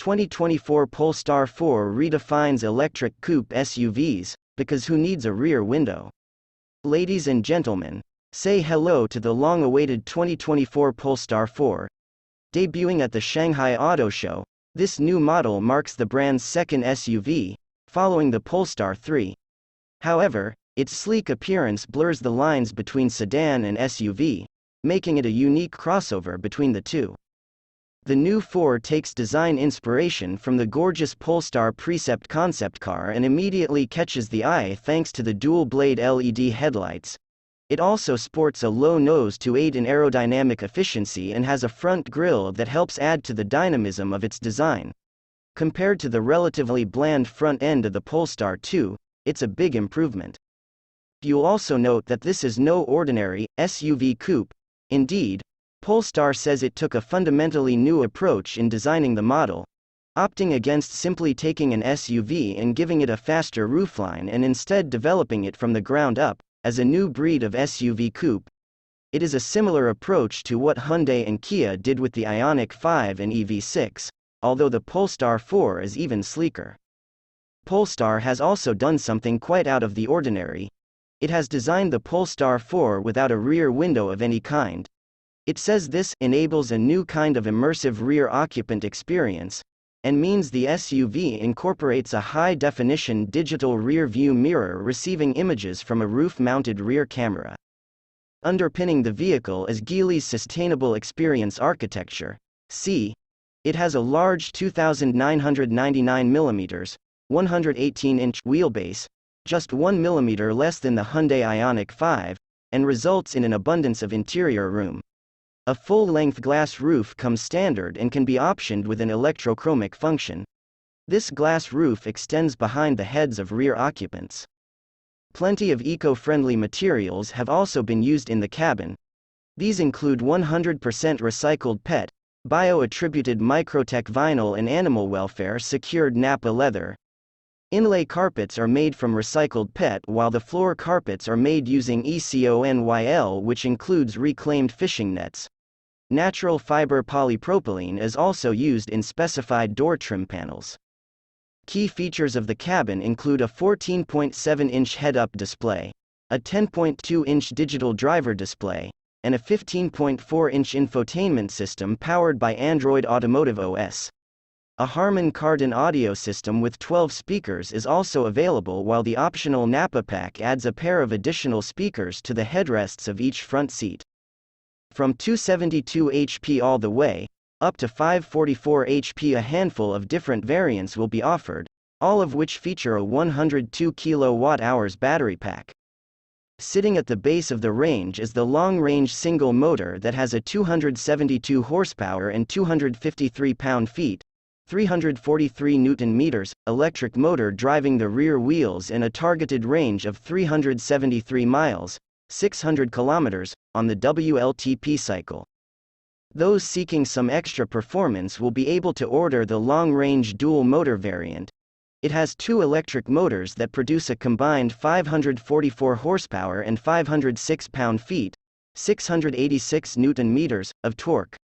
2024 Polestar 4 redefines electric coupe SUVs, because who needs a rear window? Ladies and gentlemen, say hello to the long-awaited 2024 Polestar 4. Debuting at the Shanghai Auto Show, this new model marks the brand's second SUV, following the Polestar 3. However, its sleek appearance blurs the lines between sedan and SUV, making it a unique crossover between the two. The new 4 takes design inspiration from the gorgeous Polestar Precept concept car and immediately catches the eye thanks to the dual-blade LED headlights. It also sports a low nose to aid in aerodynamic efficiency and has a front grille that helps add to the dynamism of its design. Compared to the relatively bland front end of the Polestar 2, it's a big improvement. You'll also note that this is no ordinary SUV coupe. Indeed, Polestar says it took a fundamentally new approach in designing the model, opting against simply taking an SUV and giving it a faster roofline and instead developing it from the ground up, as a new breed of SUV coupe. It is a similar approach to what Hyundai and Kia did with the Ioniq 5 and EV6, although the Polestar 4 is even sleeker. Polestar has also done something quite out of the ordinary. It has designed the Polestar 4 without a rear window of any kind. It says this enables a new kind of immersive rear occupant experience, and means the SUV incorporates a high-definition digital rear-view mirror receiving images from a roof-mounted rear camera. Underpinning the vehicle is Geely's Sustainable Experience Architecture. It has a large 2,999mm, 118-inch wheelbase, just 1 mm less than the Hyundai Ioniq 5, and results in an abundance of interior room. A full-length glass roof comes standard and can be optioned with an electrochromic function. This glass roof extends behind the heads of rear occupants. Plenty of eco-friendly materials have also been used in the cabin. These include 100% recycled PET, bio-attributed Microtech vinyl and animal welfare-secured Nappa leather. Inlay carpets are made from recycled PET while the floor carpets are made using ECONYL, which includes reclaimed fishing nets. Natural fiber polypropylene is also used in specified door trim panels. Key features of the cabin include a 14.7-inch head-up display, a 10.2-inch digital driver display, and a 15.4-inch infotainment system powered by Android Automotive OS. A Harman Kardon audio system with 12 speakers is also available, while the optional Nappa pack adds a pair of additional speakers to the headrests of each front seat. From 272 HP all the way up to 544 HP, a handful of different variants will be offered, all of which feature a 102 kWh battery pack. Sitting at the base of the range is the long-range single motor that has a 272 horsepower and 253 pound-feet, 343 Nm, electric motor driving the rear wheels and a targeted range of 373 miles, 600 kilometers, on the WLTP cycle. Those seeking some extra performance will be able to order the long-range dual-motor variant. It has two electric motors that produce a combined 544 horsepower and 506 pound-feet, 686 Nm, of torque.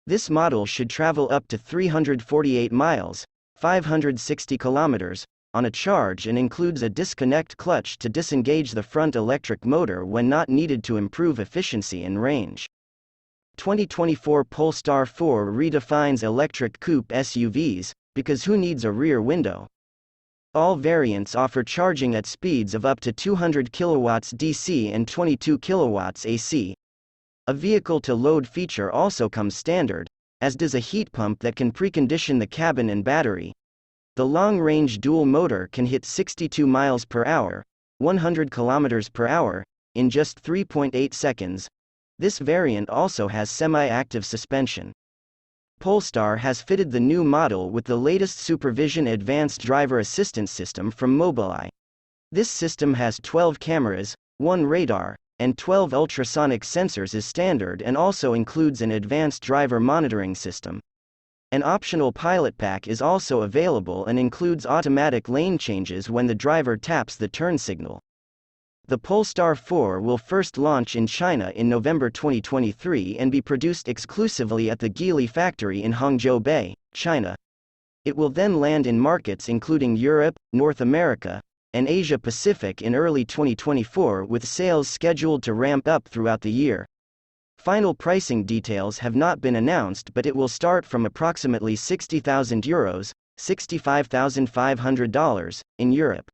This model should travel up to 348 miles, 560 kilometers, on a charge and includes a disconnect clutch to disengage the front electric motor when not needed to improve efficiency and range. 2024 Polestar 4 redefines electric coupe SUVs, because who needs a rear window? All variants offer charging at speeds of up to 200 kW DC and 22 kW AC. A vehicle-to-load feature also comes standard, as does a heat pump that can precondition the cabin and battery. The long-range dual motor can hit 62 miles per hour, 100 kilometers per hour, in just 3.8 seconds. This variant also has semi-active suspension. Polestar has fitted the new model with the latest SuperVision advanced driver assistance system from Mobileye. This system has 12 cameras, 1 radar, and 12 ultrasonic sensors as standard, and also includes an advanced driver monitoring system. An optional pilot pack is also available and includes automatic lane changes when the driver taps the turn signal. The Polestar 4 will first launch in China in November 2023 and be produced exclusively at the Geely factory in Hangzhou Bay, China. It will then land in markets including Europe, North America, and Asia Pacific in early 2024, with sales scheduled to ramp up throughout the year. Final pricing details have not been announced, but it will start from approximately €60,000, $65,500, in Europe.